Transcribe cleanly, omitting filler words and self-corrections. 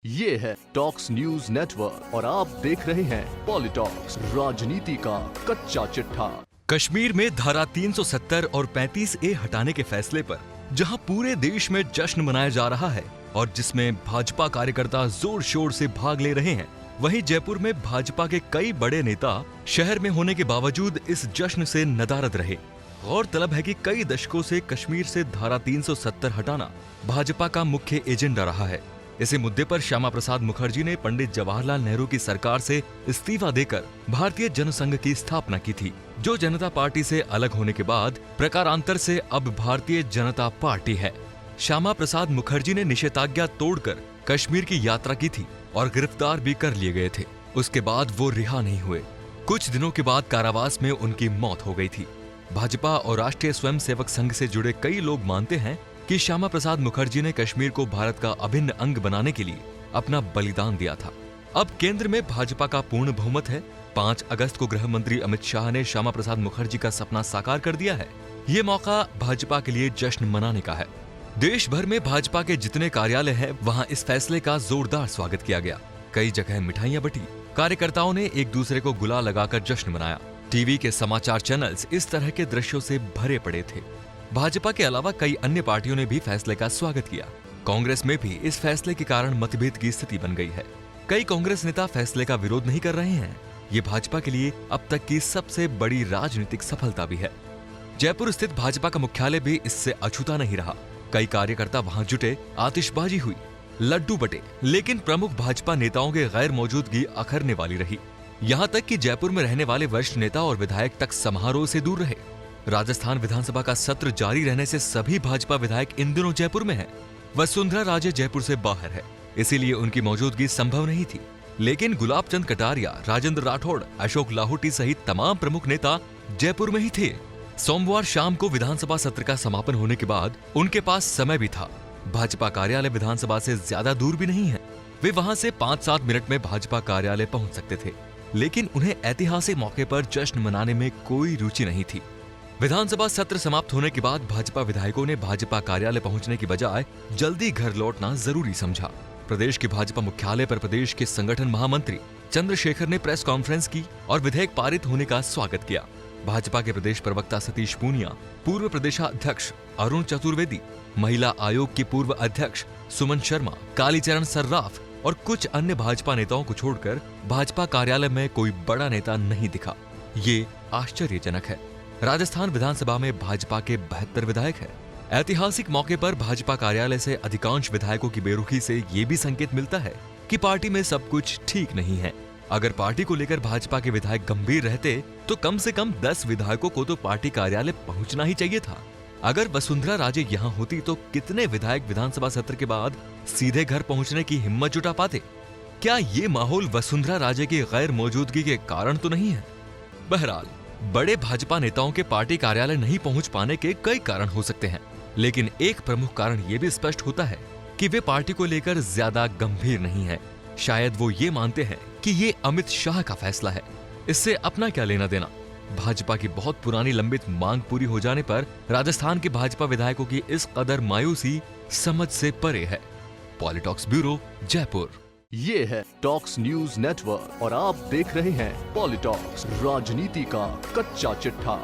ये है talks news network और आप देख रहे हैं पॉलिटॉक्स, राजनीति का कच्चा चिट्ठा। कश्मीर में धारा 370 और 35A हटाने के फैसले पर जहां पूरे देश में जश्न मनाया जा रहा है और जिसमें भाजपा कार्यकर्ता जोर शोर से भाग ले रहे हैं, वहीं जयपुर में भाजपा के कई बड़े नेता शहर में होने के बावजूद इस जश्न से नदारद रहे। गौरतलब है कि कई दशकों से कश्मीर से धारा 370 हटाना भाजपा का मुख्य एजेंडा रहा है। इसी मुद्दे पर श्यामा प्रसाद मुखर्जी ने पंडित जवाहरलाल नेहरू की सरकार से इस्तीफा देकर भारतीय जनसंघ की स्थापना की थी, जो जनता पार्टी से अलग होने के बाद प्रकारांतर से अब भारतीय जनता पार्टी है। श्यामा प्रसाद मुखर्जी ने निषेधाज्ञा तोड़कर कश्मीर की यात्रा की थी और गिरफ्तार भी कर लिए गए थे। उसके बाद वो रिहा नहीं हुए। कुछ दिनों के बाद कारावास में उनकी मौत हो गई थी। भाजपा और राष्ट्रीय स्वयंसेवक संघ से जुड़े कई लोग मानते हैं कि श्यामा प्रसाद मुखर्जी ने कश्मीर को भारत का अभिन्न अंग बनाने के लिए अपना बलिदान दिया था। अब केंद्र में भाजपा का पूर्ण बहुमत है। 5 अगस्त को गृह मंत्री अमित शाह ने श्यामा प्रसाद मुखर्जी का सपना साकार कर दिया है। ये मौका भाजपा के लिए जश्न मनाने का है। देश भर में भाजपा के जितने कार्यालय हैं, वहां इस फैसले का जोरदार स्वागत किया गया। कई जगह मिठाइयां बटी, कार्यकर्ताओं ने एक दूसरे को गुलाल लगाकर जश्न मनाया। टीवी के समाचार चैनल्स इस तरह के दृश्यों से भरे पड़े थे। भाजपा के अलावा कई अन्य पार्टियों ने भी फैसले का स्वागत किया। कांग्रेस में भी इस फैसले के कारण मतभेद की स्थिति बन गई है। कई कांग्रेस नेता फैसले का विरोध नहीं कर रहे हैं। ये भाजपा के लिए अब तक की सबसे बड़ी राजनीतिक सफलता भी है। जयपुर स्थित भाजपा का मुख्यालय भी इससे अछूता नहीं रहा। कई कार्यकर्ता वहां जुटे, आतिशबाजी हुई, लड्डू बटे, लेकिन प्रमुख भाजपा नेताओं के गैर मौजूदगी अखरने वाली रही। यहाँ तक कि जयपुर में रहने वाले वरिष्ठ नेता और विधायक तक समारोह से दूर रहे। राजस्थान विधानसभा का सत्र जारी रहने से सभी भाजपा विधायक इन दिनों जयपुर में हैं। वसुंधरा राजे जयपुर से बाहर है, इसीलिए उनकी मौजूदगी संभव नहीं थी। लेकिन गुलाब चंद कटारिया, राजेंद्र राठौड़, अशोक लाहौटी सहित तमाम प्रमुख नेता जयपुर में ही थे। सोमवार शाम को विधानसभा सत्र का समापन होने के बाद उनके पास समय भी था। भाजपा कार्यालय विधानसभा से ज्यादा दूर भी नहीं है। वे वहां से 5-7 मिनट में भाजपा कार्यालय पहुंच सकते थे, लेकिन उन्हें ऐतिहासिक मौके पर जश्न मनाने में कोई रुचि नहीं थी। विधानसभा सत्र समाप्त होने के बाद भाजपा विधायकों ने भाजपा कार्यालय पहुंचने की बजाय जल्दी घर लौटना जरूरी समझा। प्रदेश के भाजपा मुख्यालय पर प्रदेश के संगठन महामंत्री चंद्रशेखर ने प्रेस कॉन्फ्रेंस की और विधेयक पारित होने का स्वागत किया। भाजपा के प्रदेश प्रवक्ता सतीश पूनिया, पूर्व प्रदेशाध्यक्ष अरुण चतुर्वेदी, महिला आयोग की पूर्व अध्यक्ष सुमन शर्मा, कालीचरण सर्राफ और कुछ अन्य भाजपा नेताओं को छोड़कर भाजपा कार्यालय में कोई बड़ा नेता नहीं दिखा। ये आश्चर्यजनक है। राजस्थान विधानसभा में भाजपा के 72 विधायक हैं। ऐतिहासिक मौके पर भाजपा कार्यालय से अधिकांश विधायकों की बेरुखी से ये भी संकेत मिलता है कि पार्टी में सब कुछ ठीक नहीं है। अगर पार्टी को लेकर भाजपा के विधायक गंभीर रहते तो कम से कम 10 विधायकों को तो पार्टी कार्यालय पहुंचना ही चाहिए था। अगर वसुंधरा राजे यहाँ होती तो कितने विधायक विधानसभा सत्र के बाद सीधे घर पहुंचने की हिम्मत जुटा पाते? क्या ये माहौल वसुंधरा राजे की गैर मौजूदगी के कारण तो नहीं है? बहरहाल, बड़े भाजपा नेताओं के पार्टी कार्यालय नहीं पहुंच पाने के कई कारण हो सकते हैं, लेकिन एक प्रमुख कारण ये भी स्पष्ट होता है कि वे पार्टी को लेकर ज्यादा गंभीर नहीं है। शायद वो ये मानते हैं कि ये अमित शाह का फैसला है, इससे अपना क्या लेना देना। भाजपा की बहुत पुरानी लंबित मांग पूरी हो जाने पर राजस्थान के भाजपा विधायकों की इस कदर मायूसी समझ से परे है। पॉलिटॉक्स ब्यूरो, जयपुर। ये है टॉक्स न्यूज नेटवर्क और आप देख रहे हैं पॉलिटॉक्स, राजनीति का कच्चा चिट्ठा।